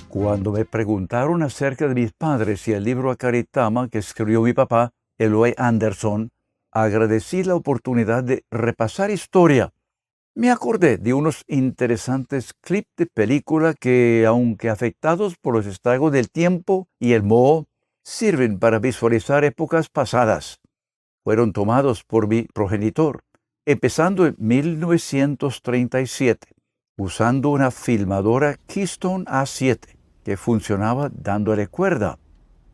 Cuando me preguntaron acerca de mis padres y el libro Akaritama que escribió mi papá, Eloy Anderson, agradecí la oportunidad de repasar historia. Me acordé de unos interesantes clips de película que, aunque afectados por los estragos del tiempo y el moho, sirven para visualizar épocas pasadas. Fueron tomados por mi progenitor, empezando en 1937, usando una filmadora Keystone A7 que funcionaba dándole cuerda.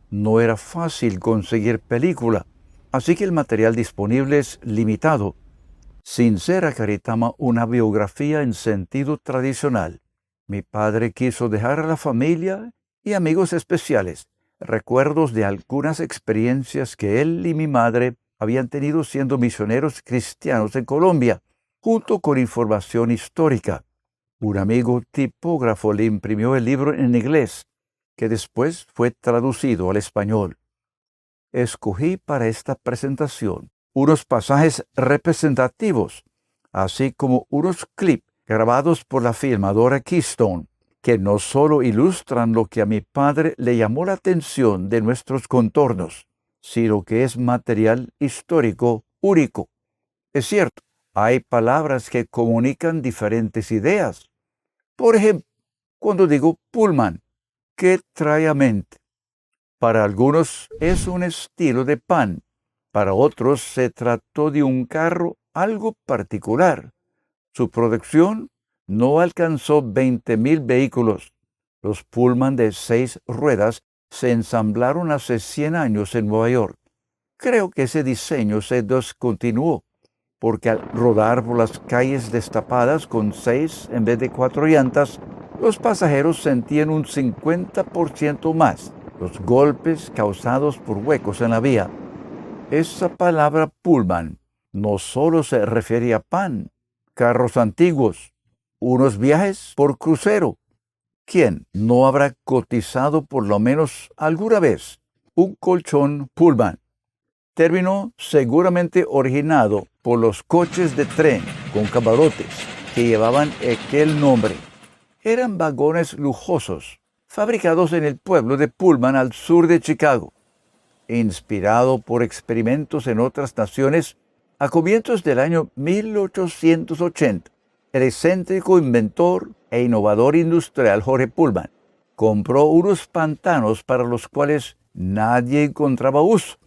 No era fácil conseguir película, así que el material disponible es limitado. Sin ser Akaritama una biografía en sentido tradicional, mi padre quiso dejar a la familia y amigos especiales recuerdos de algunas experiencias que él y mi madre habían tenido siendo misioneros cristianos en Colombia, junto con información histórica. Un amigo tipógrafo le imprimió el libro en inglés, que después fue traducido al español. Escogí para esta presentación unos pasajes representativos, así como unos clips grabados por la filmadora Keystone, que no solo ilustran lo que a mi padre le llamó la atención de nuestros contornos, sino que es material histórico único. Es cierto, hay palabras que comunican diferentes ideas. Por ejemplo, cuando digo Pullman, ¿qué trae a mente? Para algunos es un estilo de pan, para otros se trató de un carro algo particular. Su producción no alcanzó 20,000 vehículos. Los Pullman de 6 ruedas se ensamblaron hace 100 años en Nueva York. Creo que ese diseño se descontinuó, porque al rodar por las calles destapadas con 6 en vez de 4 llantas, los pasajeros sentían un 50% más los golpes causados por huecos en la vía. Esa palabra Pullman no solo se refiere a pan, carros antiguos, unos viajes por crucero. ¿Quién no habrá cotizado por lo menos alguna vez un colchón Pullman? Término seguramente originado por los coches de tren con camarotes que llevaban aquel nombre. Eran vagones lujosos, fabricados en el pueblo de Pullman al sur de Chicago. Inspirado por experimentos en otras naciones, a comienzos del año 1880, el excéntrico inventor e innovador industrial Jorge Pullman compró unos pantanos para los cuales nadie encontraba uso,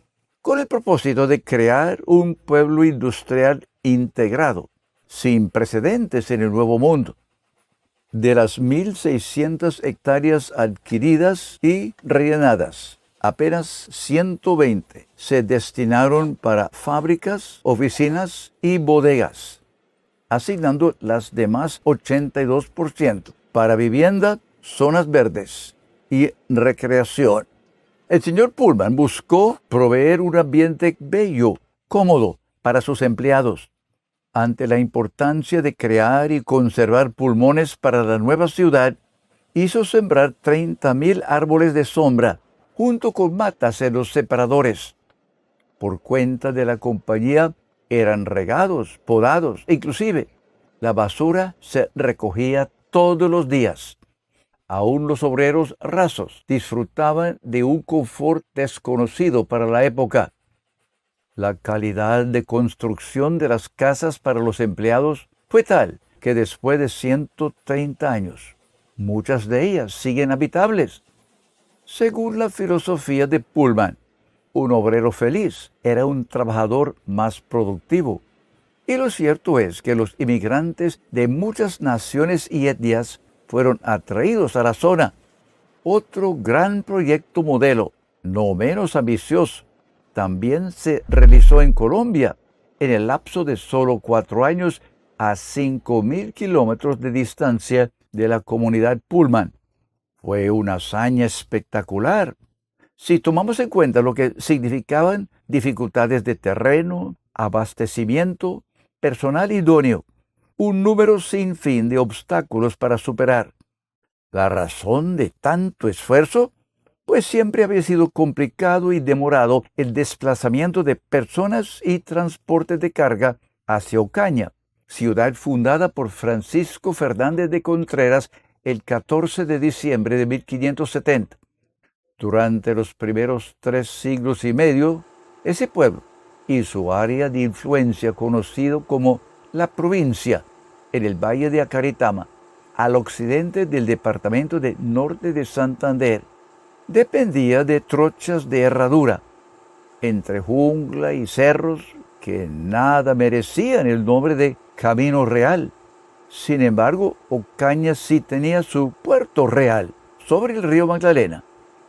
con el propósito de crear un pueblo industrial integrado, sin precedentes en el Nuevo Mundo. De las 1,600 hectáreas adquiridas y rellenadas, apenas 120 se destinaron para fábricas, oficinas y bodegas, asignando las demás 82% para vivienda, zonas verdes y recreación. El señor Pullman buscó proveer un ambiente bello, cómodo para sus empleados. Ante la importancia de crear y conservar pulmones para la nueva ciudad, hizo sembrar 30,000 árboles de sombra, junto con matas en los separadores. Por cuenta de la compañía, eran regados, podados, e inclusive la basura se recogía todos los días. Aún los obreros rasos disfrutaban de un confort desconocido para la época. La calidad de construcción de las casas para los empleados fue tal que después de 130 años, muchas de ellas siguen habitables. Según la filosofía de Pullman, un obrero feliz era un trabajador más productivo. Y lo cierto es que los inmigrantes de muchas naciones y etnias fueron atraídos a la zona. Otro gran proyecto modelo, no menos ambicioso, también se realizó en Colombia, en el lapso de solo 4 años, a 5,000 kilómetros de distancia de la comunidad Pullman. Fue una hazaña espectacular. Si tomamos en cuenta lo que significaban dificultades de terreno, abastecimiento, personal idóneo, un número sin fin de obstáculos para superar. La razón de tanto esfuerzo, pues siempre había sido complicado y demorado el desplazamiento de personas y transportes de carga hacia Ocaña, ciudad fundada por Francisco Fernández de Contreras el 14 de diciembre de 1570. Durante los primeros 3 siglos y medio, ese pueblo y su área de influencia, conocido como la provincia, en el valle de Acaritama, al occidente del departamento de Norte de Santander, dependía de trochas de herradura, entre jungla y cerros que nada merecían el nombre de Camino Real. Sin embargo, Ocaña sí tenía su puerto real sobre el río Magdalena,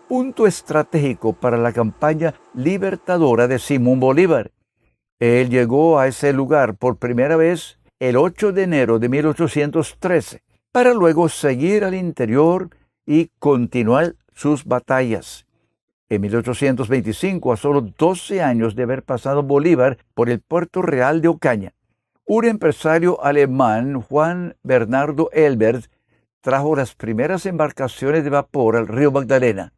punto estratégico para la campaña libertadora de Simón Bolívar. Él llegó a ese lugar por primera vez el 8 de enero de 1813, para luego seguir al interior y continuar sus batallas. En 1825, a solo 12 años de haber pasado Bolívar por el puerto real de Ocaña, un empresario alemán, Juan Bernardo Elbert, trajo las primeras embarcaciones de vapor al río Magdalena.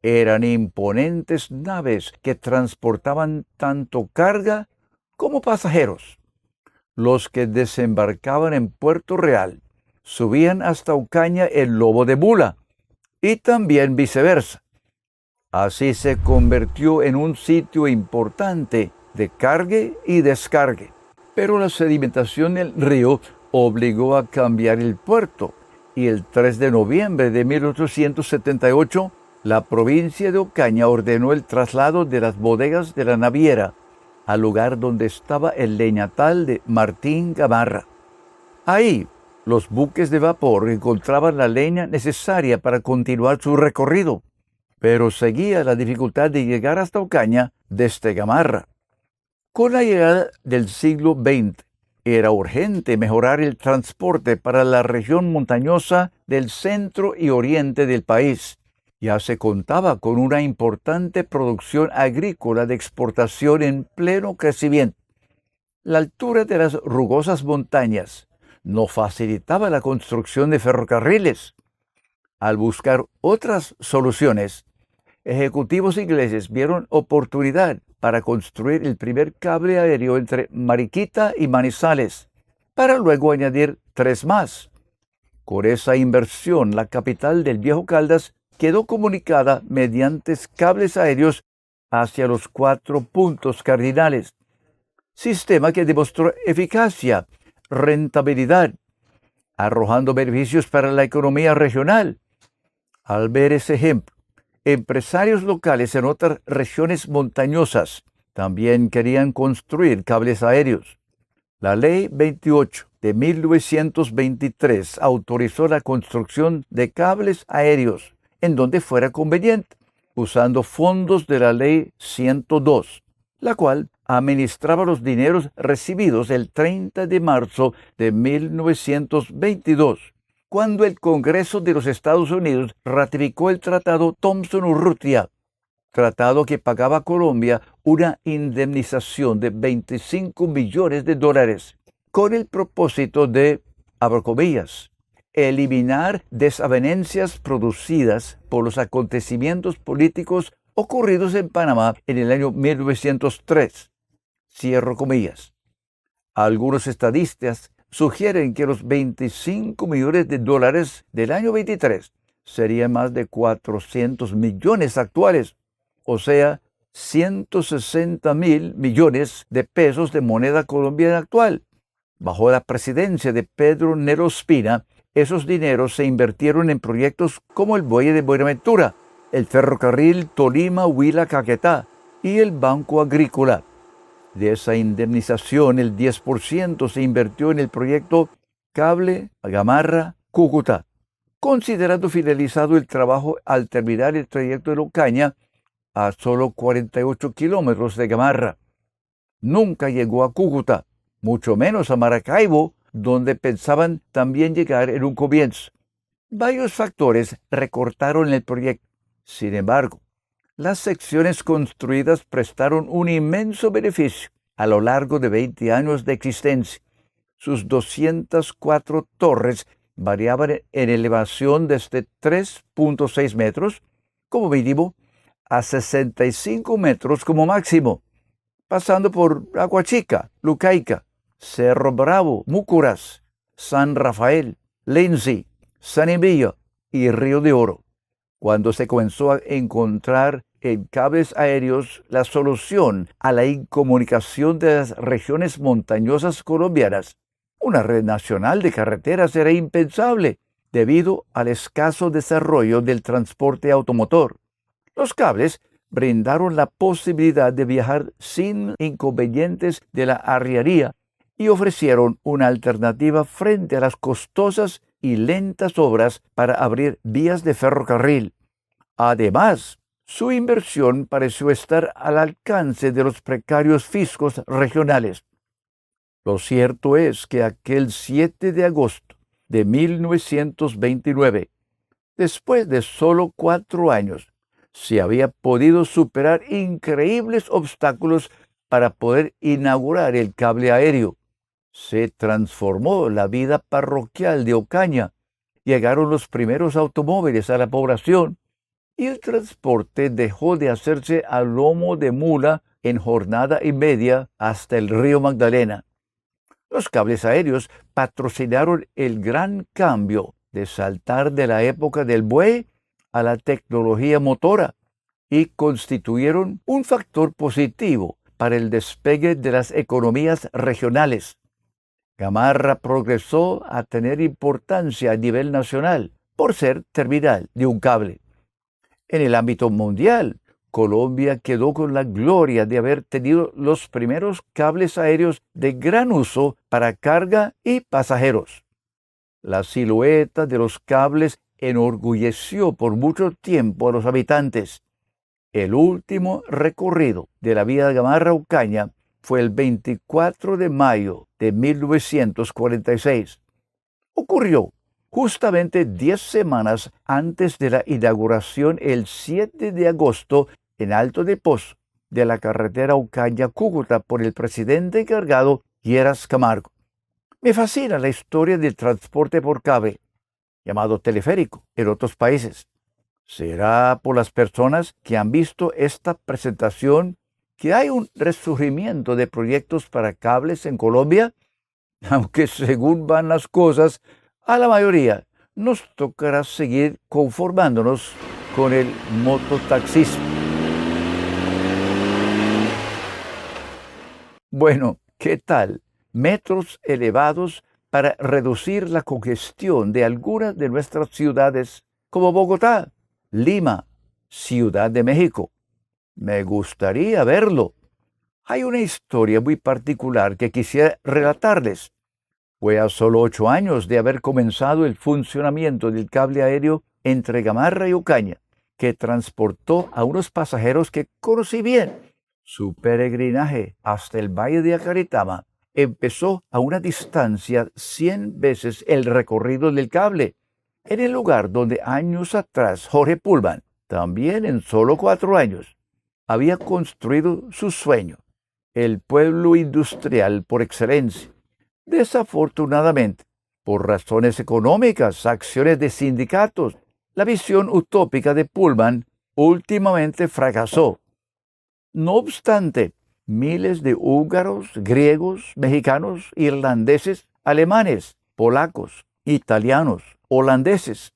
Eran imponentes naves que transportaban tanto carga como pasajeros. Los que desembarcaban en Puerto Real subían hasta Ocaña en lobo de mula, y también viceversa. Así se convirtió en un sitio importante de cargue y descargue. Pero la sedimentación del río obligó a cambiar el puerto, y el 3 de noviembre de 1878, la provincia de Ocaña ordenó el traslado de las bodegas de la naviera al lugar donde estaba el leñatal de Martín Gamarra. Ahí, los buques de vapor encontraban la leña necesaria para continuar su recorrido, pero seguía la dificultad de llegar hasta Ocaña desde Gamarra. Con la llegada del siglo XX, era urgente mejorar el transporte para la región montañosa del centro y oriente del país. Ya se contaba con una importante producción agrícola de exportación en pleno crecimiento. La altura de las rugosas montañas no facilitaba la construcción de ferrocarriles. Al buscar otras soluciones, ejecutivos ingleses vieron oportunidad para construir el primer cable aéreo entre Mariquita y Manizales, para luego añadir 3 más. Con esa inversión, la capital del Viejo Caldas quedó comunicada mediante cables aéreos hacia los 4 puntos cardinales, sistema que demostró eficacia, rentabilidad, arrojando beneficios para la economía regional. Al ver ese ejemplo, empresarios locales en otras regiones montañosas también querían construir cables aéreos. La Ley 28 de 1923 autorizó la construcción de cables aéreos en donde fuera conveniente, usando fondos de la Ley 102, la cual administraba los dineros recibidos el 30 de marzo de 1922, cuando el Congreso de los Estados Unidos ratificó el Tratado Thomson-Urrutia, tratado que pagaba a Colombia una indemnización de $25 millones, con el propósito de, abro comillas, eliminar desavenencias producidas por los acontecimientos políticos ocurridos en Panamá en el año 1903. Cierro comillas. Algunos estadistas sugieren que los $25 millones del año 23 serían más de 400 millones actuales, o sea, 160.000 millones de pesos de moneda colombiana actual. Bajo la presidencia de Pedro Nero Espina, esos dineros se invirtieron en proyectos como el Muelle de Buenaventura, el ferrocarril Tolima-Huila-Caquetá y el Banco Agrícola. De esa indemnización, el 10% se invirtió en el proyecto Cable Gamarra-Cúcuta, considerando finalizado el trabajo al terminar el trayecto de Ocaña a solo 48 kilómetros de Gamarra. Nunca llegó a Cúcuta, mucho menos a Maracaibo, donde pensaban también llegar en un comienzo. Varios factores recortaron el proyecto. Sin embargo, las secciones construidas prestaron un inmenso beneficio a lo largo de 20 años de existencia. Sus 204 torres variaban en elevación desde 3.6 metros como mínimo a 65 metros como máximo, pasando por Aguachica, Lucaica, Cerro Bravo, Múcuras, San Rafael, Lindsay, San Emilio y Río de Oro. Cuando se comenzó a encontrar en cables aéreos la solución a la incomunicación de las regiones montañosas colombianas, una red nacional de carreteras era impensable debido al escaso desarrollo del transporte automotor. Los cables brindaron la posibilidad de viajar sin inconvenientes de la arriería y ofrecieron una alternativa frente a las costosas y lentas obras para abrir vías de ferrocarril. Además, su inversión pareció estar al alcance de los precarios fiscos regionales. Lo cierto es que aquel 7 de agosto de 1929, después de solo 4 años, se había podido superar increíbles obstáculos para poder inaugurar el cable aéreo. Se transformó la vida parroquial de Ocaña, llegaron los primeros automóviles a la población y el transporte dejó de hacerse a lomo de mula en jornada y media hasta el río Magdalena. Los cables aéreos patrocinaron el gran cambio de saltar de la época del buey a la tecnología motora y constituyeron un factor positivo para el despegue de las economías regionales. Gamarra progresó a tener importancia a nivel nacional por ser terminal de un cable. En el ámbito mundial, Colombia quedó con la gloria de haber tenido los primeros cables aéreos de gran uso para carga y pasajeros. La silueta de los cables enorgulleció por mucho tiempo a los habitantes. El último recorrido de la vía Gamarra-Ocaña fue el 24 de mayo de 1946. Ocurrió justamente 10 semanas antes de la inauguración el 7 de agosto en Alto de Pozo de la carretera Ocaña-Cúcuta por el presidente encargado Lleras Camargo. Me fascina la historia del transporte por cable, llamado teleférico, en otros países. Será por las personas que han visto esta presentación que hay un resurgimiento de proyectos para cables en Colombia, aunque según van las cosas, a la mayoría nos tocará seguir conformándonos con el mototaxismo. Bueno, ¿qué tal? Metros elevados para reducir la congestión de algunas de nuestras ciudades, como Bogotá, Lima, Ciudad de México. Me gustaría verlo. Hay una historia muy particular que quisiera relatarles. Fue a solo 8 años de haber comenzado el funcionamiento del cable aéreo entre Gamarra y Ocaña, que transportó a unos pasajeros que conocí bien. Su peregrinaje hasta el Valle de Acaretama empezó a una distancia 100 veces el recorrido del cable, en el lugar donde años atrás Jorge Pullman, también en solo 4 años, había construido su sueño, el pueblo industrial por excelencia. Desafortunadamente, por razones económicas, acciones de sindicatos, la visión utópica de Pullman últimamente fracasó. No obstante, miles de húngaros, griegos, mexicanos, irlandeses, alemanes, polacos, italianos, holandeses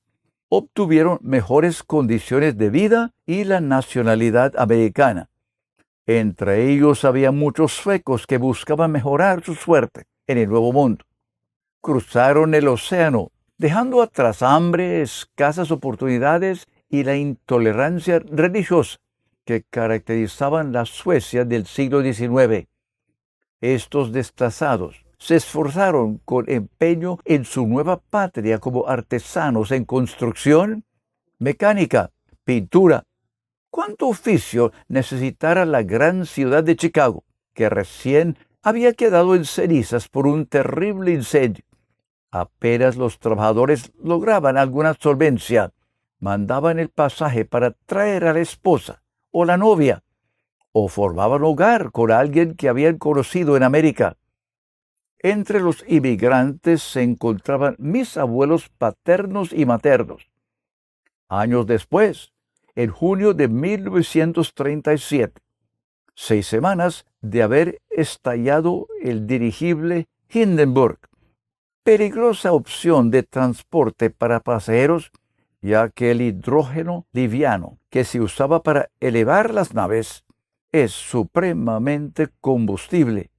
obtuvieron mejores condiciones de vida y la nacionalidad americana. Entre ellos había muchos suecos que buscaban mejorar su suerte en el Nuevo Mundo. Cruzaron el océano, dejando atrás hambre, escasas oportunidades y la intolerancia religiosa que caracterizaban la Suecia del siglo XIX. Estos desplazados se esforzaron con empeño en su nueva patria como artesanos en construcción, mecánica, pintura. ¿Cuánto oficio necesitara la gran ciudad de Chicago, que recién había quedado en cenizas por un terrible incendio? Apenas los trabajadores lograban alguna solvencia, mandaban el pasaje para traer a la esposa o la novia, o formaban hogar con alguien que habían conocido en América. Entre los inmigrantes se encontraban mis abuelos paternos y maternos. Años después, en junio de 1937, 6 semanas de haber estallado el dirigible Hindenburg, peligrosa opción de transporte para pasajeros, ya que el hidrógeno liviano que se usaba para elevar las naves es supremamente combustible.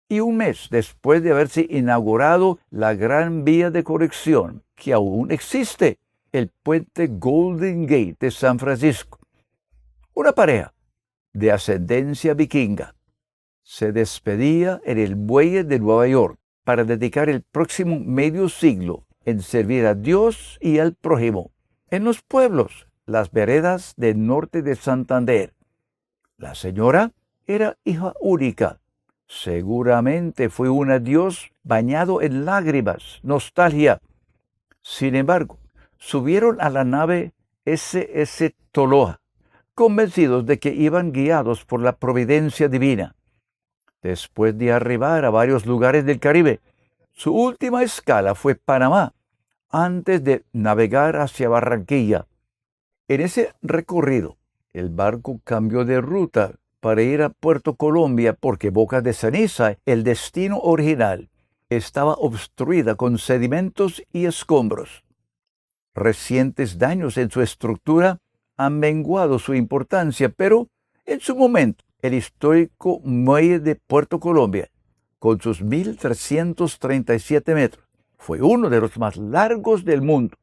Y un mes después de haberse inaugurado la gran vía de conexión que aún existe, el puente Golden Gate de San Francisco, una pareja de ascendencia vikinga se despedía en el muelle de Nueva York para dedicar el próximo medio siglo en servir a Dios y al prójimo en los pueblos, las veredas del norte de Santander. La señora era hija única. Seguramente fue un adiós bañado en lágrimas, nostalgia. Sin embargo, subieron a la nave SS Toloa, convencidos de que iban guiados por la providencia divina. Después de arribar a varios lugares del Caribe, su última escala fue Panamá, antes de navegar hacia Barranquilla. En ese recorrido, el barco cambió de ruta para ir a Puerto Colombia porque Boca de Ceniza, el destino original, estaba obstruida con sedimentos y escombros. Recientes daños en su estructura han menguado su importancia, pero en su momento el histórico muelle de Puerto Colombia, con sus 1.337 metros, fue uno de los más largos del mundo.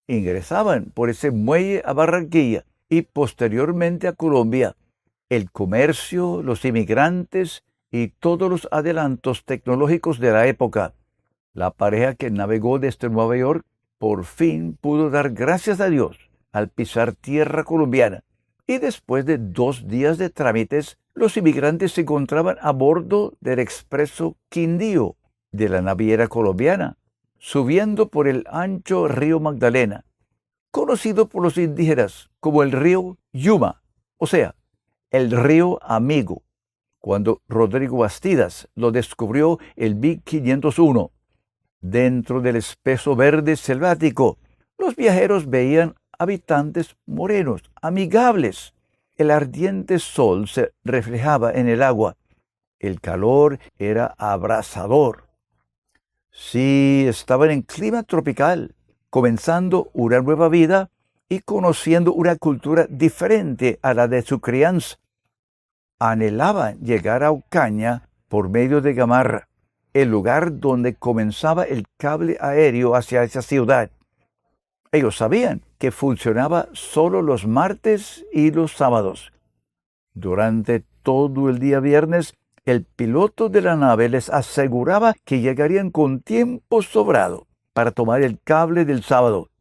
Ingresaban por ese muelle a Barranquilla y posteriormente a Colombia el comercio, los inmigrantes y todos los adelantos tecnológicos de la época. La pareja que navegó desde Nueva York por fin pudo dar gracias a Dios al pisar tierra colombiana, y después de 2 días de trámites, los inmigrantes se encontraban a bordo del expreso Quindío de la naviera colombiana, subiendo por el ancho río Magdalena, conocido por los indígenas como el río Yuma, o sea, el río Amigo, cuando Rodrigo Bastidas lo descubrió el 1501. Dentro del espeso verde selvático, los viajeros veían habitantes morenos, amigables. El ardiente sol se reflejaba en el agua. El calor era abrasador. Sí, estaban en clima tropical, comenzando una nueva vida y conociendo una cultura diferente a la de su crianza. Anhelaban llegar a Ocaña por medio de Gamarra, el lugar donde comenzaba el cable aéreo hacia esa ciudad. Ellos sabían que funcionaba solo los martes y los sábados. Durante todo el día viernes, el piloto de la nave les aseguraba que llegarían con tiempo sobrado para tomar el cable del sábado.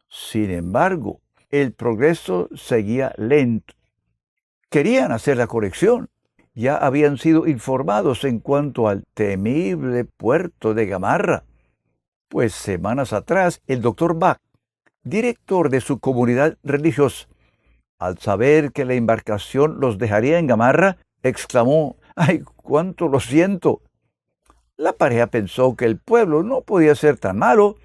Sin embargo, el progreso seguía lento. Querían hacer la conexión. Ya habían sido informados en cuanto al temible puerto de Gamarra, pues semanas atrás el doctor Bach, director de su comunidad religiosa, al saber que la embarcación los dejaría en Gamarra, exclamó: ¡ay, cuánto lo siento! La pareja pensó que el pueblo no podía ser tan malo,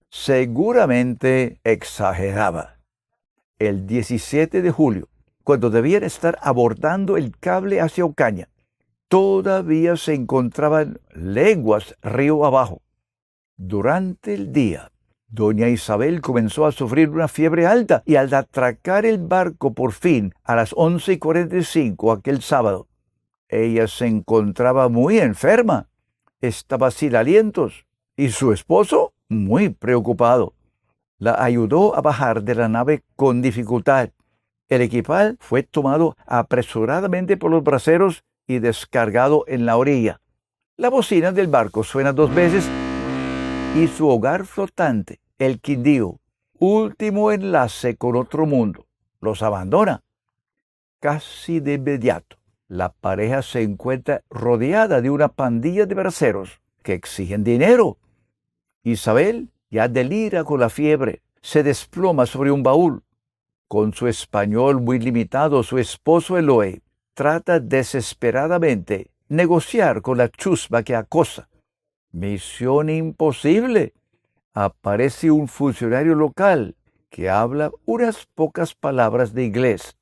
seguramente exageraba. El 17 de julio, cuando debían estar abordando el cable hacia Ocaña, todavía se encontraban leguas río abajo. Durante el día, doña Isabel comenzó a sufrir una fiebre alta y al atracar el barco por fin a las 11:45 aquel sábado, ella se encontraba muy enferma, estaba sin alientos y su esposo muy preocupado. La ayudó a bajar de la nave con dificultad. El equipaje fue tomado apresuradamente por los braceros y descargado en la orilla. La bocina del barco suena 2 veces y su hogar flotante, el Quindío, último enlace con otro mundo, los abandona. Casi de inmediato, la pareja se encuentra rodeada de una pandilla de braceros que exigen dinero. Isabel ya delira con la fiebre, se desploma sobre un baúl. Con su español muy limitado, su esposo Eloy trata desesperadamente negociar con la chusma que acosa. Misión imposible. Aparece un funcionario local que habla unas pocas palabras de inglés.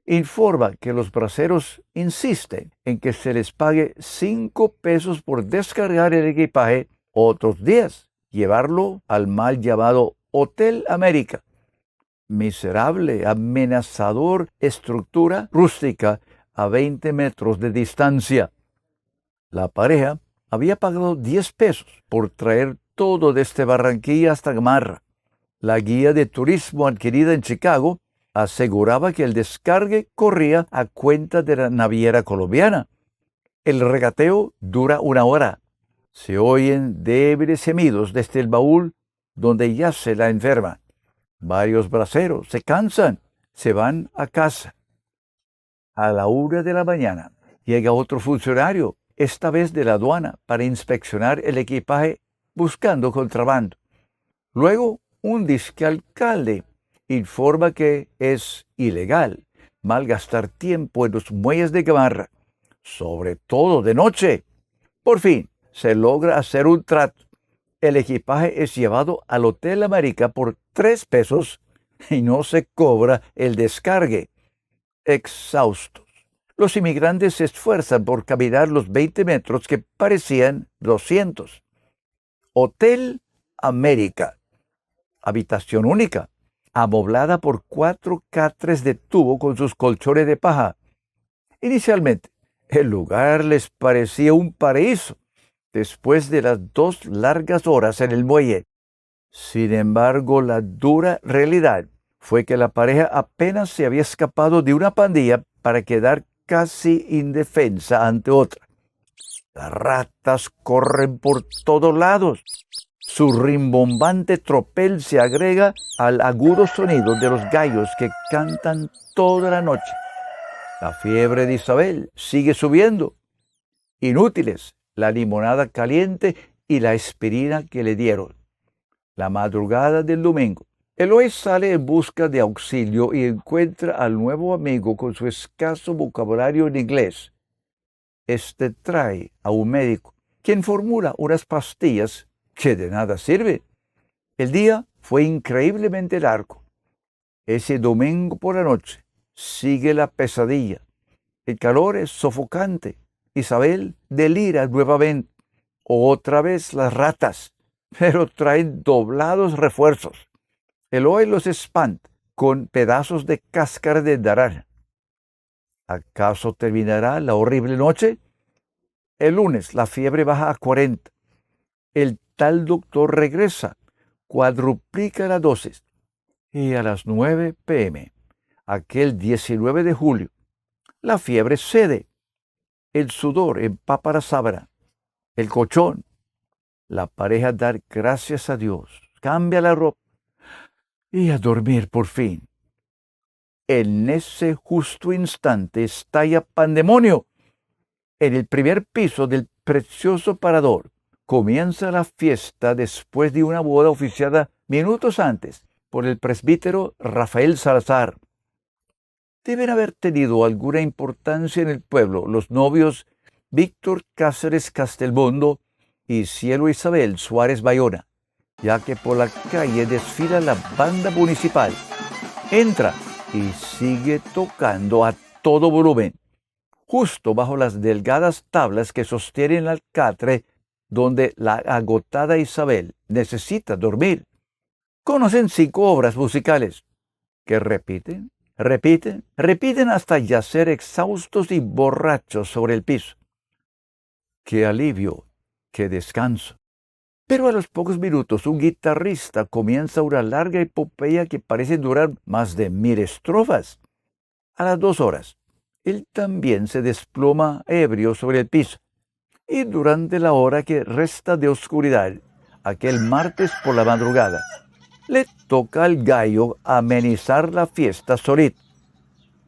Informa que los braceros insisten en que se les pague 5 pesos por descargar el equipaje, otros 10 llevarlo al mal llamado Hotel América. Miserable, amenazador estructura rústica a 20 metros de distancia. La pareja había pagado 10 pesos por traer todo desde Barranquilla hasta Gamarra. La guía de turismo adquirida en Chicago aseguraba que el descargue corría a cuenta de la naviera colombiana. El regateo dura 1 hora. Se oyen débiles gemidos desde el baúl donde yace la enferma. Varios braceros se cansan, se van a casa. A la 1 de la mañana llega otro funcionario, esta vez de la aduana, para inspeccionar el equipaje buscando contrabando. Luego, un disque alcalde informa que es ilegal malgastar tiempo en los muelles de Gamarra, sobre todo de noche. Por fin, se logra hacer un trato. El equipaje es llevado al Hotel América por 3 pesos y no se cobra el descargue. Exhaustos, los inmigrantes se esfuerzan por caminar los 20 metros que parecían 200. Hotel América. Habitación única, amoblada por 4 catres de tubo con sus colchones de paja. Inicialmente, el lugar les parecía un paraíso, después de las 2 largas horas en el muelle. Sin embargo, la dura realidad fue que la pareja apenas se había escapado de una pandilla para quedar casi indefensa ante otra. Las ratas corren por todos lados. Su rimbombante tropel se agrega al agudo sonido de los gallos que cantan toda la noche. La fiebre de Isabel sigue subiendo. Inútiles la limonada caliente y la aspirina que le dieron. La madrugada del domingo, Eloy sale en busca de auxilio y encuentra al nuevo amigo con su escaso vocabulario en inglés. Este trae a un médico, quien formula unas pastillas que de nada sirven. El día fue increíblemente largo. Ese domingo por la noche sigue la pesadilla. El calor es sofocante. Isabel delira nuevamente. Otra vez las ratas, pero traen doblados refuerzos. Eloy los espanta con pedazos de cáscara de naranja. ¿Acaso terminará la horrible noche? El lunes la fiebre baja a 40. El tal doctor regresa, cuadruplica la dosis. Y a las 9 p.m., aquel 19 de julio, la fiebre cede. El sudor empapa la sábana, el colchón. La pareja da gracias a Dios, cambia la ropa y a dormir por fin. En ese justo instante estalla pandemonio. En el primer piso del precioso parador comienza la fiesta después de una boda oficiada minutos antes por el presbítero Rafael Salazar. Deben haber tenido alguna importancia en el pueblo los novios Víctor Cáceres Castelmondo y Cielo Isabel Suárez Bayona, ya que por la calle desfila la banda municipal. Entra y sigue tocando a todo volumen, justo bajo las delgadas tablas que sostienen el catre donde la agotada Isabel necesita dormir. Conocen 5 obras musicales que repiten hasta yacer exhaustos y borrachos sobre el piso. ¡Qué alivio! ¡Qué descanso! Pero a los pocos minutos un guitarrista comienza una larga epopeya que parece durar más de 1000 estrofas. A las 2 horas, él también se desploma ebrio sobre el piso. Y durante la hora que resta de oscuridad, aquel martes por la madrugada, le toca al gallo amenizar la fiesta solito.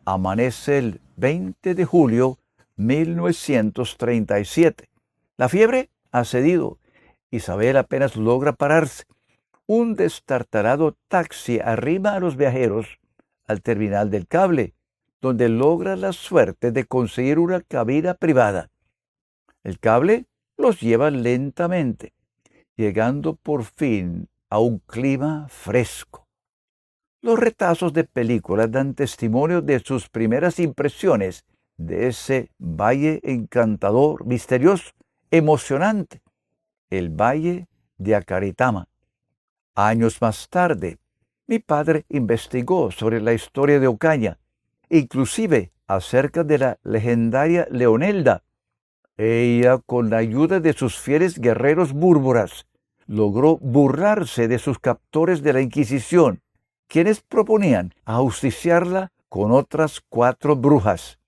Amanece el 20 de julio 1937. La fiebre ha cedido. Isabel apenas logra pararse. Un destartalado taxi arrima a los viajeros al terminal del cable, donde logra la suerte de conseguir una cabina privada. El cable los lleva lentamente, llegando por fin a un clima fresco. Los retazos de películas dan testimonio de sus primeras impresiones de ese valle encantador, misterioso, emocionante, el Valle de Acaritama. Años más tarde, mi padre investigó sobre la historia de Ocaña, inclusive acerca de la legendaria Leonelda. Ella, con la ayuda de sus fieles guerreros búrboras, logró burlarse de sus captores de la Inquisición, quienes proponían ajusticiarla con otras 4 brujas.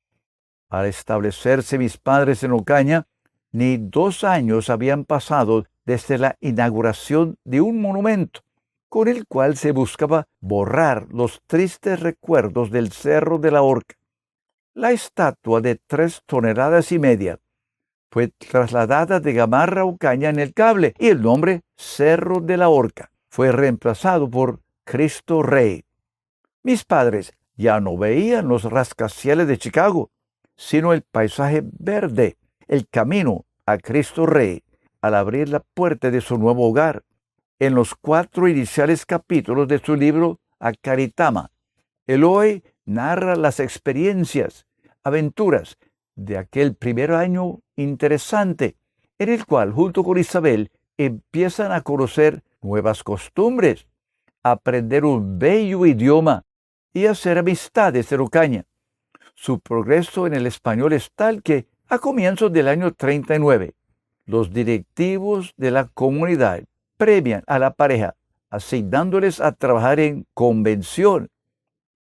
Al establecerse mis padres en Ocaña, ni 2 años habían pasado desde la inauguración de un monumento, con el cual se buscaba borrar los tristes recuerdos del Cerro de la Horca. La estatua de 3,5 toneladas fue trasladada de Gamarra a Ocaña en el cable y el nombre Cerro de la Horca fue reemplazado por Cristo Rey. Mis padres ya no veían los rascacielos de Chicago, sino el paisaje verde, el camino a Cristo Rey, al abrir la puerta de su nuevo hogar. En los 4 iniciales capítulos de su libro Acaritama, Eloy narra las experiencias, aventuras de aquel primer año interesante, en el cual, junto con Isabel, empiezan a conocer nuevas costumbres, aprender un bello idioma y hacer amistades en Ocaña. Su progreso en el español es tal que, a comienzos del año 39, los directivos de la comunidad premian a la pareja, asignándoles a trabajar en convención.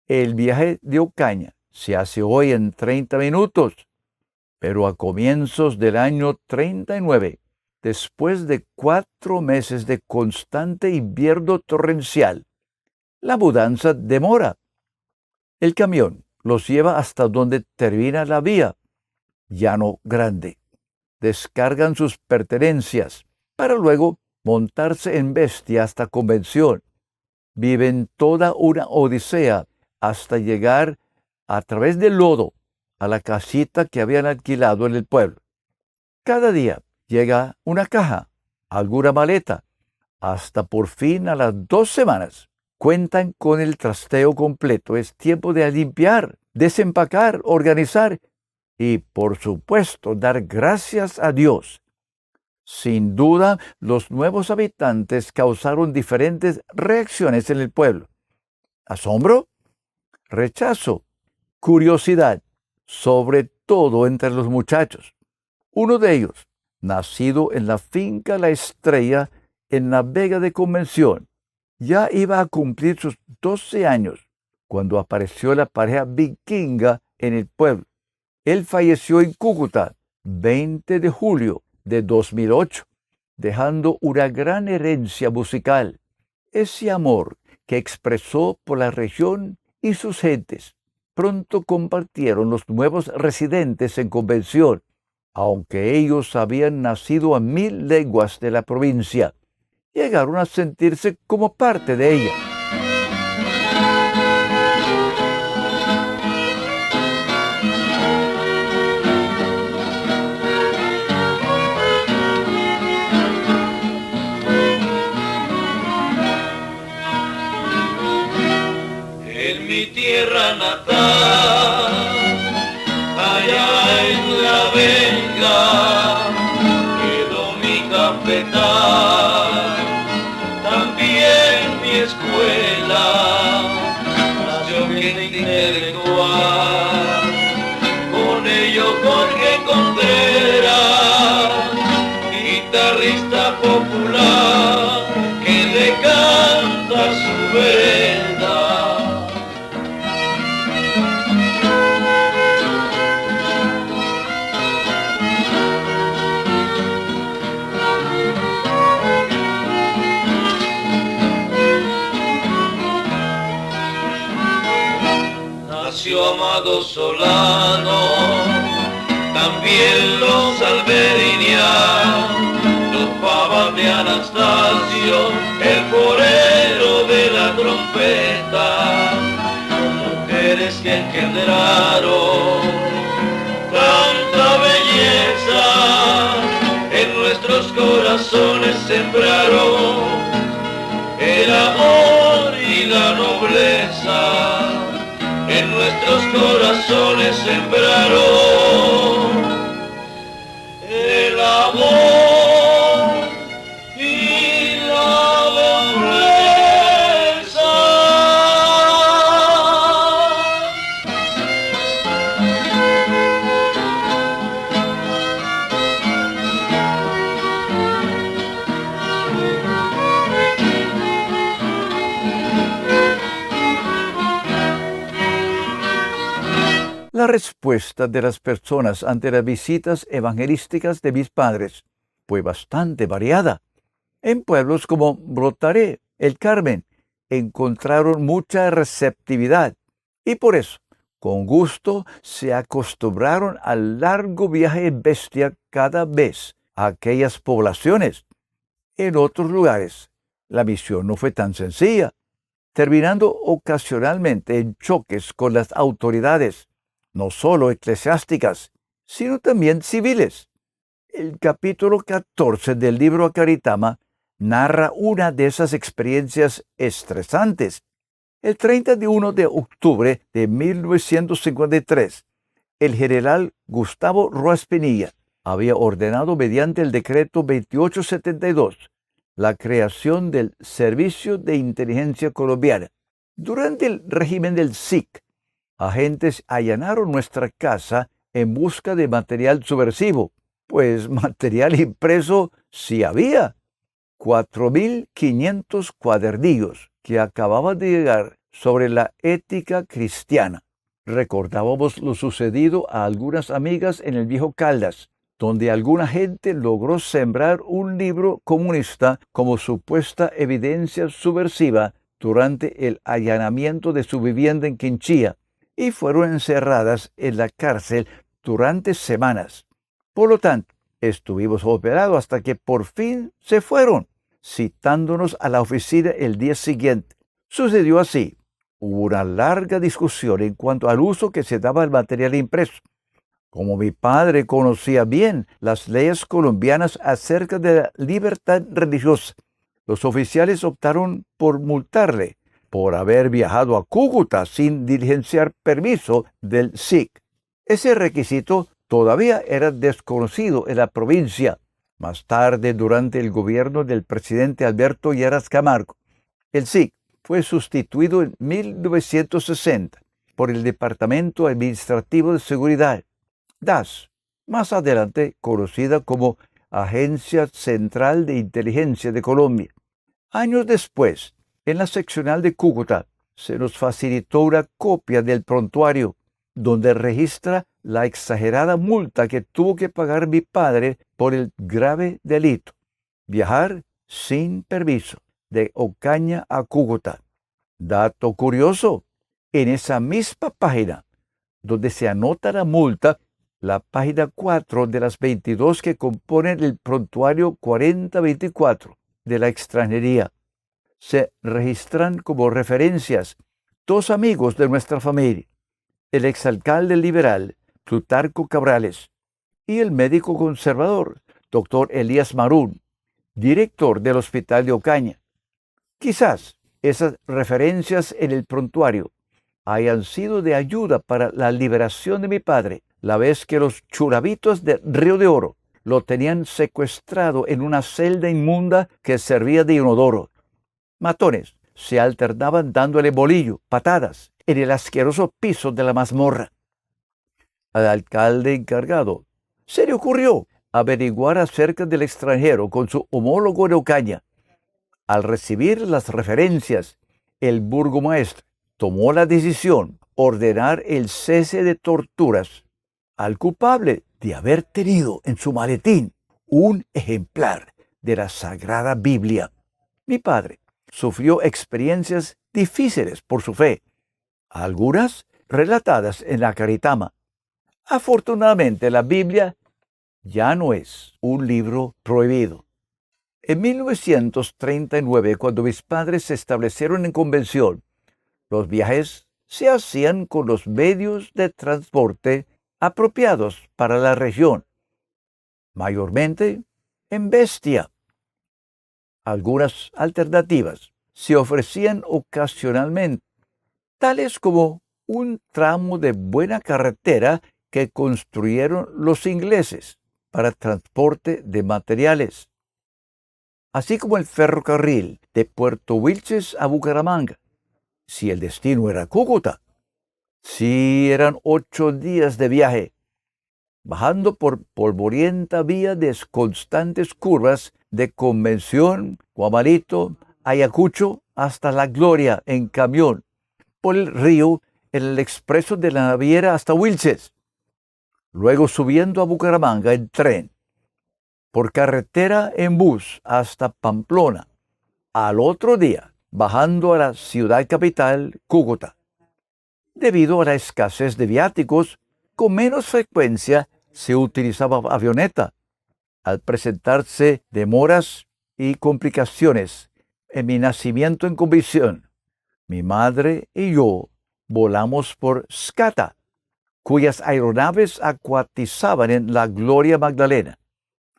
El viaje de Ocaña se hace hoy en 30 minutos, pero a comienzos del año 39, después de 4 meses de constante invierno torrencial, la mudanza demora. El camión los lleva hasta donde termina la vía, Llano Grande. Descargan sus pertenencias para luego montarse en bestia hasta Convención. Viven toda una odisea hasta llegar a través del lodo a la casita que habían alquilado en el pueblo. Cada día llega una caja, alguna maleta, hasta por fin a las 2 semanas. Cuentan con el trasteo completo. Es tiempo de limpiar, desempacar, organizar y, por supuesto, dar gracias a Dios. Sin duda, los nuevos habitantes causaron diferentes reacciones en el pueblo. Asombro, rechazo, curiosidad, sobre todo entre los muchachos. Uno de ellos, nacido en la finca La Estrella, en la Vega de Convención, ya iba a cumplir sus 12 años cuando apareció la pareja vikinga en el pueblo. Él falleció en Cúcuta, 20 de julio de 2008, dejando una gran herencia musical. Ese amor que expresó por la región y sus gentes, pronto compartieron los nuevos residentes en Convención, aunque ellos habían nacido a 1000 leguas de la provincia. Llegaron a sentirse como parte de ella. En mi tierra natal, allá en La Vega, quedó mi cafetal. También mi escuela nació gente intelectual, con ello Jorge Contreras, guitarrista popular, que le canta su vereda. Nació Amado Solano, también los Alberiñán, los Pavas de Anastasio, el porero de la trompeta, mujeres que engendraron tanta belleza en corazones sembraron el amor y la nobleza. En nuestros corazones sembraron el amor y la nobleza. La respuesta de las personas ante las visitas evangelísticas de mis padres fue bastante variada. En pueblos como Brotaré, El Carmen, encontraron mucha receptividad y por eso, con gusto, se acostumbraron al largo viaje en bestia cada vez a aquellas poblaciones. En otros lugares, la misión no fue tan sencilla, terminando ocasionalmente en choques con las autoridades, no solo eclesiásticas, sino también civiles. El capítulo 14 del libro Acaritama narra una de esas experiencias estresantes. El 31 de octubre de 1953, el general Gustavo Roas Pinilla había ordenado mediante el decreto 2872 la creación del Servicio de Inteligencia Colombiana. Durante el régimen del SIC, agentes allanaron nuestra casa en busca de material subversivo, pues material impreso sí había. 4.500 cuadernillos que acababan de llegar sobre la ética cristiana. Recordábamos lo sucedido a algunas amigas en el viejo Caldas, donde alguna gente logró sembrar un libro comunista como supuesta evidencia subversiva durante el allanamiento de su vivienda en Quinchía, y fueron encerradas en la cárcel durante semanas. Por lo tanto, estuvimos operados hasta que por fin se fueron, citándonos a la oficina el día siguiente. Sucedió así. Hubo una larga discusión en cuanto al uso que se daba al material impreso. Como mi padre conocía bien las leyes colombianas acerca de la libertad religiosa, los oficiales optaron por multarle por haber viajado a Cúcuta sin diligenciar permiso del SIC. Ese requisito todavía era desconocido en la provincia. Más tarde, durante el gobierno del presidente Alberto Lleras Camargo, el SIC fue sustituido en 1960 por el Departamento Administrativo de Seguridad, DAS, más adelante conocida como Agencia Central de Inteligencia de Colombia. Años después, en la seccional de Cúcuta, se nos facilitó una copia del prontuario, donde registra la exagerada multa que tuvo que pagar mi padre por el grave delito: viajar sin permiso de Ocaña a Cúcuta. Dato curioso, en esa misma página, donde se anota la multa, la página 4 de las 22 que componen el prontuario 4024 de la extranjería, se registran como referencias dos amigos de nuestra familia: el exalcalde liberal Plutarco Cabrales y el médico conservador doctor Elías Marún, director del Hospital de Ocaña. Quizás esas referencias en el prontuario hayan sido de ayuda para la liberación de mi padre, la vez que los churabitos de Río de Oro lo tenían secuestrado en una celda inmunda que servía de inodoro. Matones se alternaban dándole bolillo, patadas, en el asqueroso piso de la mazmorra. Al alcalde encargado se le ocurrió averiguar acerca del extranjero con su homólogo de Ocaña. Al recibir las referencias, el burgomaestre tomó la decisión de ordenar el cese de torturas al culpable de haber tenido en su maletín un ejemplar de la Sagrada Biblia. Mi padre sufrió experiencias difíciles por su fe, algunas relatadas en la Acaritama. Afortunadamente, la Biblia ya no es un libro prohibido. En 1939, cuando mis padres se establecieron en Convención, los viajes se hacían con los medios de transporte apropiados para la región, mayormente en bestia. Algunas alternativas se ofrecían ocasionalmente, tales como un tramo de buena carretera que construyeron los ingleses para transporte de materiales, así como el ferrocarril de Puerto Wilches a Bucaramanga, si el destino era Cúcuta. Sí, eran 8 días de viaje, bajando por polvorienta vía de constantes curvas de Convención, Guamarito, Ayacucho, hasta La Gloria en camión, por el río en el expreso de la naviera hasta Wilches, luego subiendo a Bucaramanga en tren, por carretera en bus hasta Pamplona, al otro día bajando a la ciudad capital, Cúcuta. Debido a la escasez de viáticos, con menos frecuencia se utilizaba avioneta. Al presentarse demoras y complicaciones en mi nacimiento en Convención, mi madre y yo volamos por Scata, cuyas aeronaves acuatizaban en La Gloria Magdalena,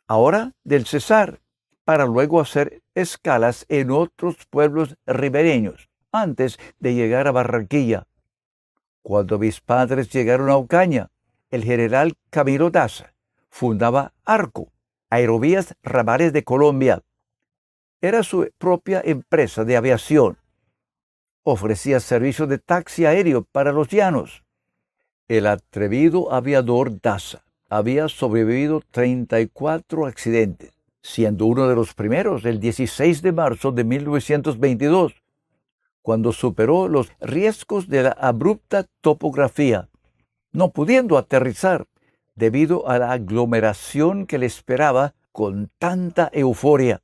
ahora del Cesar, para luego hacer escalas en otros pueblos ribereños, antes de llegar a Barranquilla. Cuando mis padres llegaron a Ocaña, el general Camilo Daza fundaba Arco, Aerovías Ramales de Colombia. Era su propia empresa de aviación. Ofrecía servicios de taxi aéreo para los llanos. El atrevido aviador Daza había sobrevivido 34 accidentes, siendo uno de los primeros el 16 de marzo de 1922, cuando superó los riesgos de la abrupta topografía, no pudiendo aterrizar debido a la aglomeración que le esperaba con tanta euforia.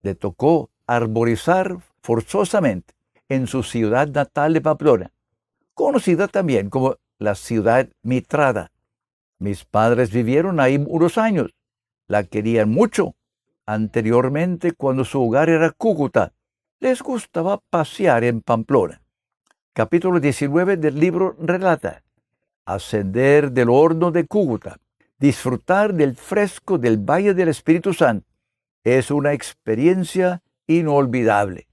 Le tocó arborizar forzosamente en su ciudad natal de Pamplona, conocida también como la ciudad mitrada. Mis padres vivieron ahí unos años. La querían mucho. Anteriormente, cuando su hogar era Cúcuta, les gustaba pasear en Pamplona. Capítulo 19 del libro relata: ascender del horno de Cúcuta, disfrutar del fresco del Valle del Espíritu Santo, es una experiencia inolvidable.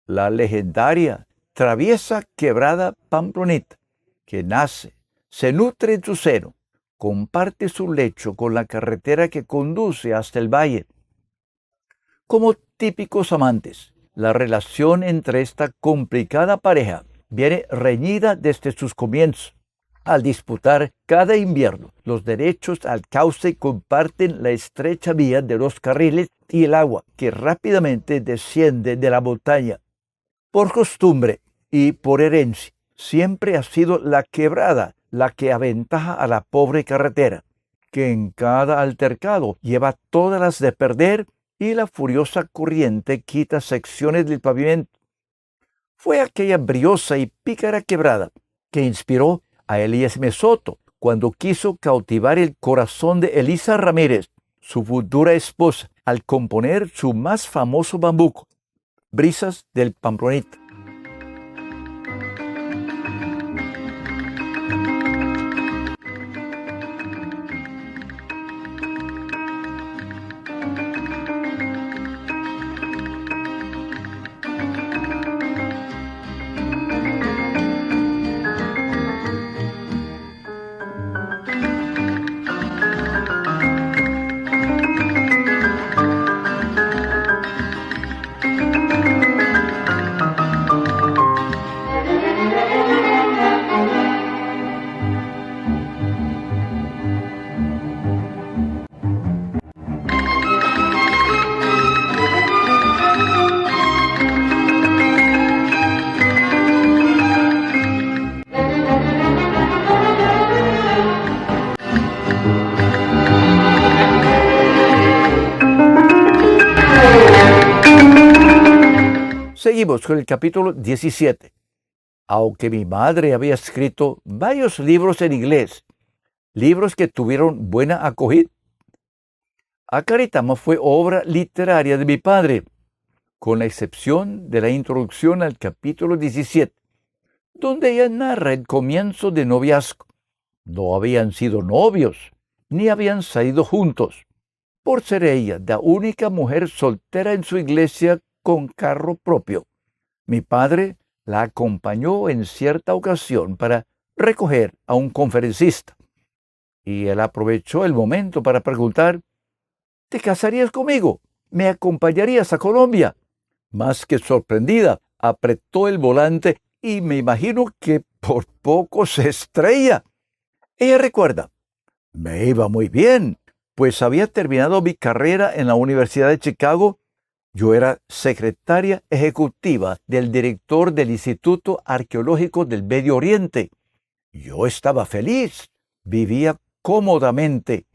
La legendaria traviesa quebrada pamplonita, que nace, se nutre en su seno, comparte su lecho con la carretera que conduce hasta el valle. Como típicos amantes, la relación entre esta complicada pareja viene reñida desde sus comienzos. Al disputar cada invierno los derechos al cauce, comparten la estrecha vía de los carriles y el agua que rápidamente desciende de la montaña. Por costumbre y por herencia, siempre ha sido la quebrada la que aventaja a la pobre carretera, que en cada altercado lleva todas las de perder, y la furiosa corriente quita secciones del pavimento. Fue aquella briosa y pícara quebrada que inspiró a Elías Mesoto cuando quiso cautivar el corazón de Elisa Ramírez, su futura esposa, al componer su más famoso bambuco, Brisas del Pamplonita. Seguimos con el capítulo 17. Aunque mi madre había escrito varios libros en inglés, libros que tuvieron buena acogida, Acaritama fue obra literaria de mi padre, con la excepción de la introducción al capítulo 17, donde ella narra el comienzo de noviazgo. No habían sido novios, ni habían salido juntos. por ser ella la única mujer soltera en su iglesia con carro propio. Mi padre la acompañó en cierta ocasión para recoger a un conferencista, y él aprovechó el momento para preguntar: ¿te casarías conmigo? ¿Me acompañarías a Colombia? Más que sorprendida, apretó el volante y me imagino que por poco se estrella. Ella recuerda: me iba muy bien, pues había terminado mi carrera en la Universidad de Chicago. Yo era secretaria ejecutiva del director del Instituto Arqueológico del Medio Oriente. Yo estaba feliz, vivía cómodamente,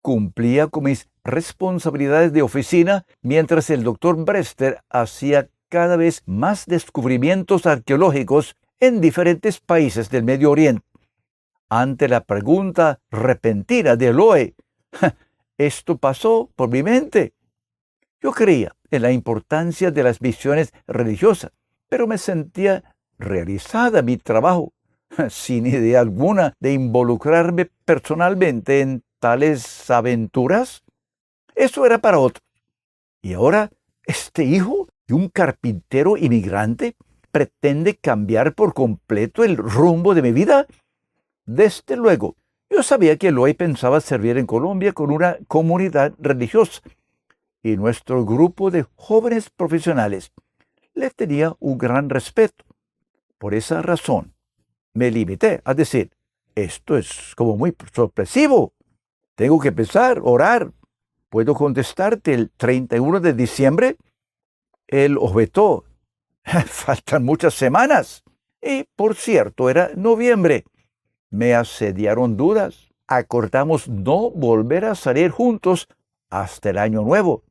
cumplía con mis responsabilidades de oficina, mientras el doctor Brewster hacía cada vez más descubrimientos arqueológicos en diferentes países del Medio Oriente. Ante la pregunta repentina de Eloy, esto pasó por mi mente. Yo creía en la importancia de las misiones religiosas, pero me sentía realizada en mi trabajo, sin idea alguna de involucrarme personalmente en tales aventuras. Eso era para otros. Y ahora, este hijo de un carpintero inmigrante pretende cambiar por completo el rumbo de mi vida. Desde luego, yo sabía que Eloy pensaba servir en Colombia con una comunidad religiosa, y nuestro grupo de jóvenes profesionales le tenía un gran respeto. Por esa razón, me limité a decir: esto es como muy sorpresivo. Tengo que empezar a orar. ¿Puedo contestarte el 31 de diciembre? Él objetó: faltan muchas semanas. Y, por cierto, era noviembre. Me asediaron dudas. Acordamos no volver a salir juntos hasta el año nuevo.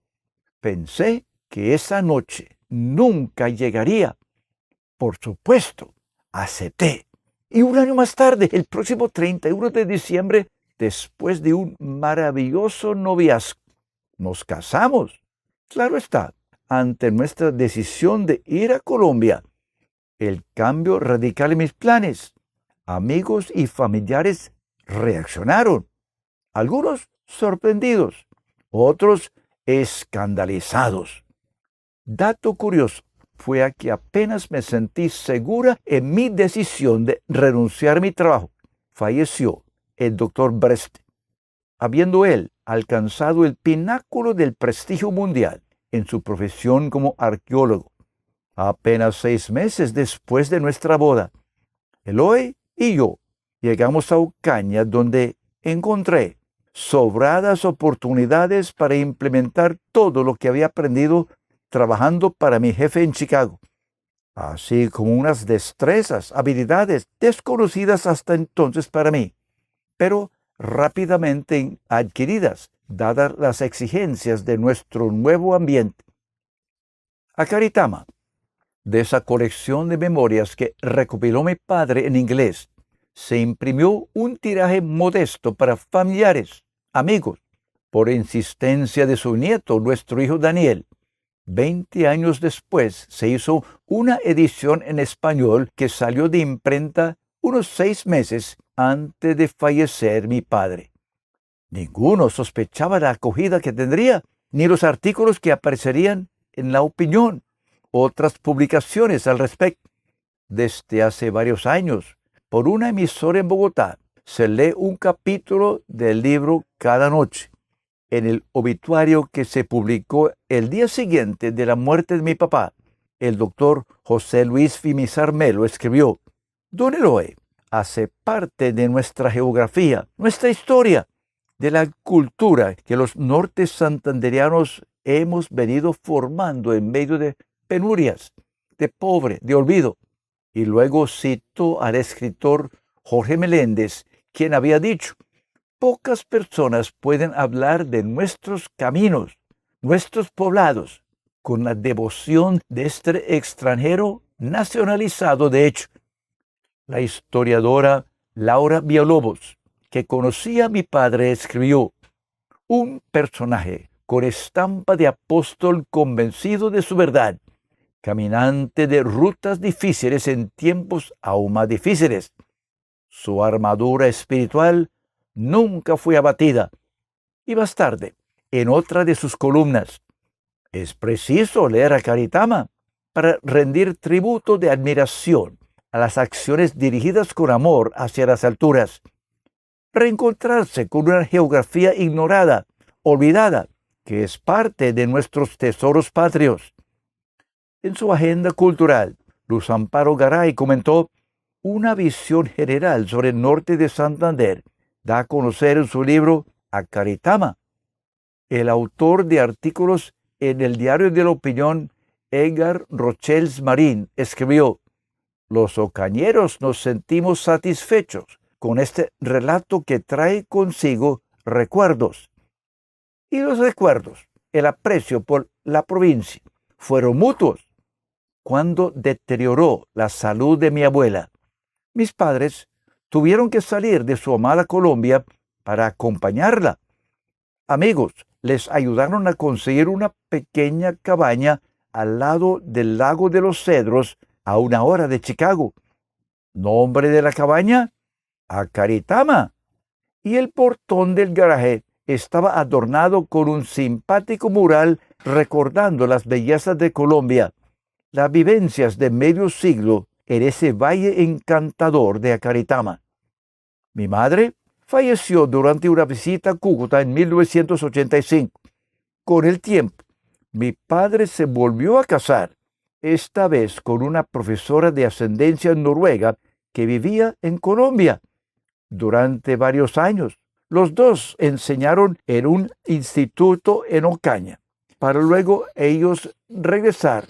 Pensé que esa noche nunca llegaría. Por supuesto, acepté. Y un año más tarde, el próximo 31 de diciembre, después de un maravilloso noviazgo, nos casamos. Claro está, ante nuestra decisión de ir a Colombia, el cambio radical en mis planes, amigos y familiares reaccionaron. Algunos sorprendidos, otros escandalizados. Dato curioso fue a que apenas me sentí segura en mi decisión de renunciar a mi trabajo, falleció el doctor Brewster, habiendo él alcanzado el pináculo del prestigio mundial en su profesión como arqueólogo. Apenas 6 meses después de nuestra boda, Eloy y yo llegamos a Ocaña, donde encontré sobradas oportunidades para implementar todo lo que había aprendido trabajando para mi jefe en Chicago, así como unas destrezas, habilidades desconocidas hasta entonces para mí, pero rápidamente adquiridas, dadas las exigencias de nuestro nuevo ambiente. A Karitama, de esa colección de memorias que recopiló mi padre en inglés, se imprimió un tiraje modesto para familiares, amigos, por insistencia de su nieto, nuestro hijo Daniel. 20 años después se hizo una edición en español que salió de imprenta unos 6 meses antes de fallecer mi padre. Ninguno sospechaba la acogida que tendría, ni los artículos que aparecerían en La Opinión, otras publicaciones al respecto. Desde hace varios años, por una emisora en Bogotá, se lee un capítulo del libro cada noche. En el obituario que se publicó el día siguiente de la muerte de mi papá, el doctor José Luis Fimizar Melo escribió: Don Eloy hace parte de nuestra geografía, nuestra historia, de la cultura que los nortes santanderianos hemos venido formando en medio de penurias, de pobre, de olvido. Y luego citó al escritor Jorge Meléndez, quien había dicho: pocas personas pueden hablar de nuestros caminos, nuestros poblados, con la devoción de este extranjero nacionalizado de hecho. La historiadora Laura Villalobos, que conocía a mi padre, escribió: un personaje con estampa de apóstol convencido de su verdad, caminante de rutas difíciles en tiempos aún más difíciles. Su armadura espiritual nunca fue abatida. Y más tarde, en otra de sus columnas: es preciso leer a Karitama para rendir tributo de admiración a las acciones dirigidas con amor hacia las alturas. Reencontrarse con una geografía ignorada, olvidada, que es parte de nuestros tesoros patrios. En su agenda cultural, Luz Amparo Garay comentó: una visión general sobre el norte de Santander da a conocer en su libro A Karitama. El autor de artículos en el Diario de la Opinión, Edgar Rochels Marín, escribió: los ocañeros nos sentimos satisfechos con este relato que trae consigo recuerdos. Y los recuerdos, el aprecio por la provincia, fueron mutuos. Cuando deterioró la salud de mi abuela, mis padres tuvieron que salir de su amada Colombia para acompañarla. Amigos les ayudaron a conseguir una pequeña cabaña al lado del lago de los Cedros, a 1 hora de Chicago. Nombre de la cabaña: A Karitama. Y el portón del garaje estaba adornado con un simpático mural recordando las bellezas de Colombia, las vivencias de medio siglo en ese valle encantador de A Karitama. Mi madre falleció durante una visita a Cúcuta en 1985. Con el tiempo, mi padre se volvió a casar, esta vez con una profesora de ascendencia noruega que vivía en Colombia. Durante varios años, los dos enseñaron en un instituto en Ocaña, para luego ellos regresar,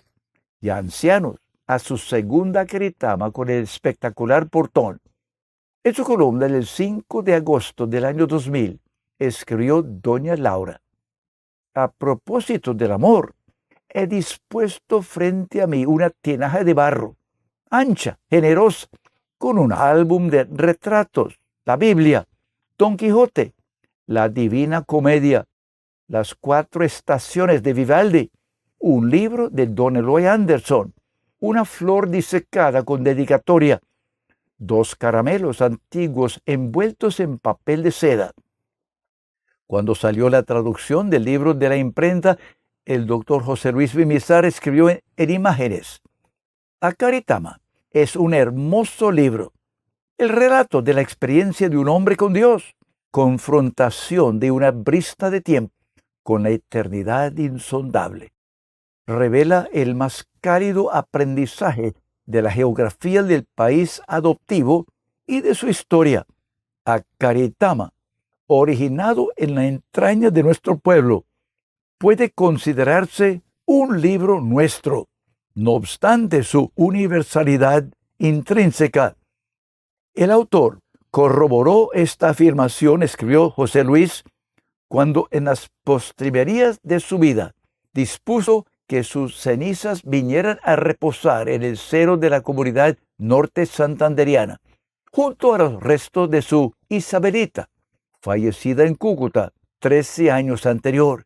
ya ancianos, a su segunda Karitama con el espectacular portón. En su columna del 5 de agosto del año 2000, escribió doña Laura: a propósito del amor, he dispuesto frente a mí una tinaja de barro, ancha, generosa, con un álbum de retratos, la Biblia, Don Quijote, la Divina Comedia, las 4 estaciones de Vivaldi, un libro de Don Eloy Anderson, una flor disecada con dedicatoria, 2 caramelos antiguos envueltos en papel de seda. Cuando salió la traducción del libro de la imprenta, el doctor José Luis Vimizar escribió en imágenes: A Karitama es un hermoso libro, el relato de la experiencia de un hombre con Dios, confrontación de una brisa de tiempo con la eternidad insondable. Revela el más cálido aprendizaje de la geografía del país adoptivo y de su historia. A Karitama, originado en la entraña de nuestro pueblo, puede considerarse un libro nuestro, no obstante su universalidad intrínseca. El autor corroboró esta afirmación, escribió José Luis, cuando en las postrimerías de su vida dispuso que sus cenizas vinieran a reposar en el seno de la comunidad norte santanderiana, junto a los restos de su Isabelita, fallecida en Cúcuta 13 años anterior.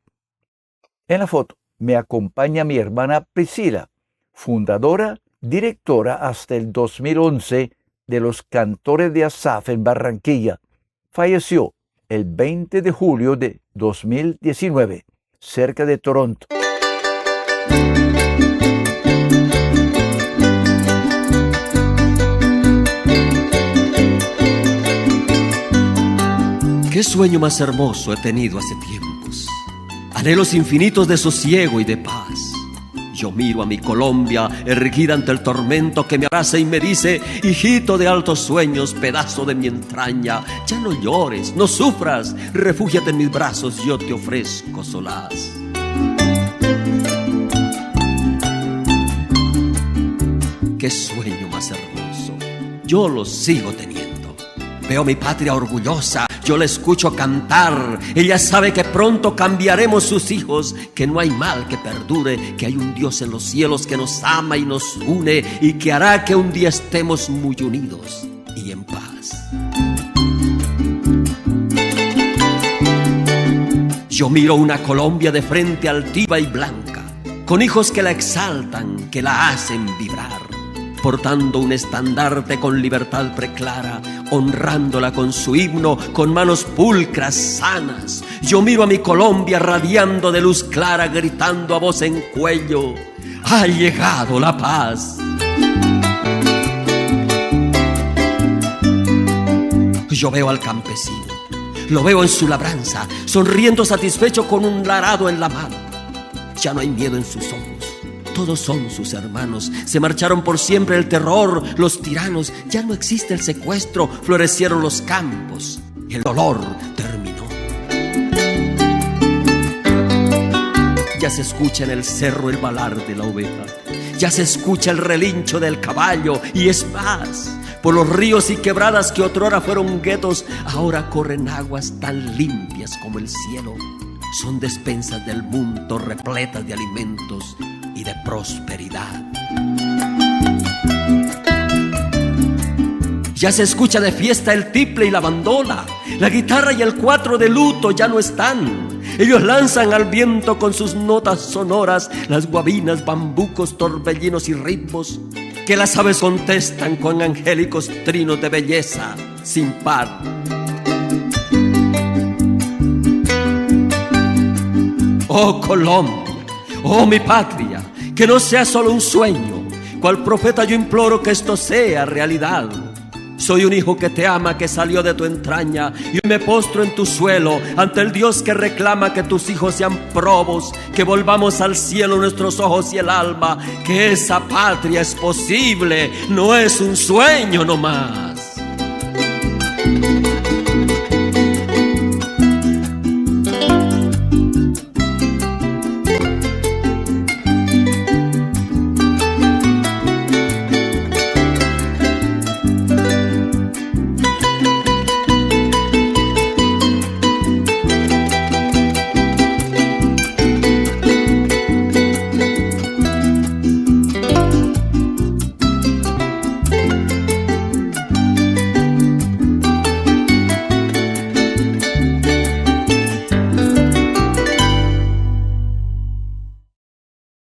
En la foto me acompaña mi hermana Priscila, fundadora, directora hasta el 2011 de los Cantores de Asaf en Barranquilla. Falleció el 20 de julio de 2019, cerca de Toronto. Qué sueño más hermoso he tenido hace tiempos, anhelos infinitos de sosiego y de paz. Yo miro a mi Colombia erguida ante el tormento que me abraza y me dice: hijito de altos sueños, pedazo de mi entraña, ya no llores, no sufras, refúgiate en mis brazos, yo te ofrezco solaz. Qué sueño más hermoso, yo lo sigo teniendo. Veo mi patria orgullosa, yo la escucho cantar. Ella sabe que pronto cambiaremos sus hijos, que no hay mal que perdure, que hay un Dios en los cielos que nos ama y nos une y que hará que un día estemos muy unidos y en paz. Yo miro una Colombia de frente altiva y blanca, con hijos que la exaltan, que la hacen vibrar. portando un estandarte con libertad preclara, honrándola con su himno, con manos pulcras, sanas. Yo miro a mi Colombia radiando de luz clara, gritando a voz en cuello: ha llegado la paz. Yo veo al campesino, lo veo en su labranza, sonriendo satisfecho con un arado en la mano. Ya no hay miedo en sus ojos, todos son sus hermanos. Se marcharon por siempre el terror, los tiranos. Ya no existe el secuestro, florecieron los campos. El dolor terminó. Ya se escucha en el cerro el balar de la oveja. Ya se escucha el relincho del caballo. Y es más, por los ríos y quebradas que otrora fueron guetos, ahora corren aguas tan limpias como el cielo. Son despensas del mundo repletas de alimentos y de prosperidad. Ya se escucha de fiesta el tiple y la bandola. La guitarra y el cuatro de luto ya no están. Ellos lanzan al viento con sus notas sonoras las guabinas, bambucos, torbellinos y ritmos, que las aves contestan con angélicos trinos de belleza sin par. Oh Colombia, oh mi patria, que no sea solo un sueño. Cual profeta yo imploro que esto sea realidad. Soy un hijo que te ama, que salió de tu entraña, y me postro en tu suelo ante el Dios que reclama que tus hijos sean probos, que volvamos al cielo nuestros ojos y el alma, que esa patria es posible, no es un sueño nomás.